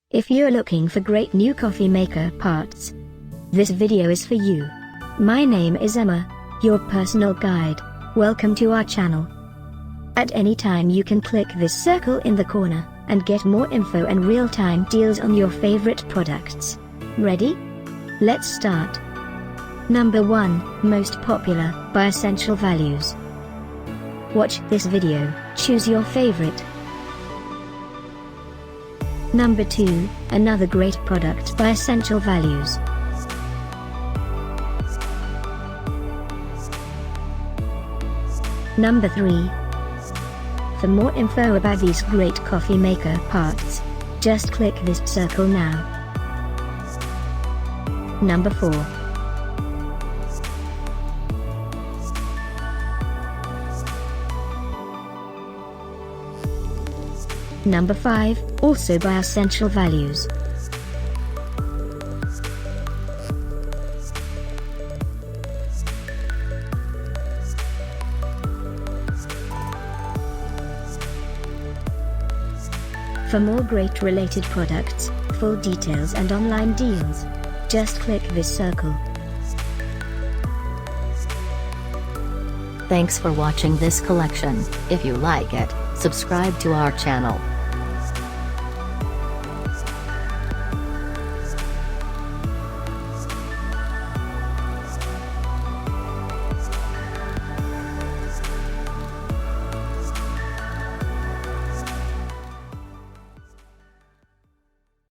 If you're looking for great new coffee maker parts, this video is for you. My name is Emma, your personal guide. Welcome to our channel. At any time you can click this circle in the corner, and get more info and real-time deals on your favorite products. Ready? Let's start. Number 1, most popular, by essential values. Watch this video, choose your favorite. Number 2, another great product by essential values. Number 3. For more info about these great coffee maker parts, just click this circle now. Number 4. Number 5, also by essential values. For more great related products, full details and online deals, just click this circle. Thanks for watching this collection. If you like it, subscribe to our channel.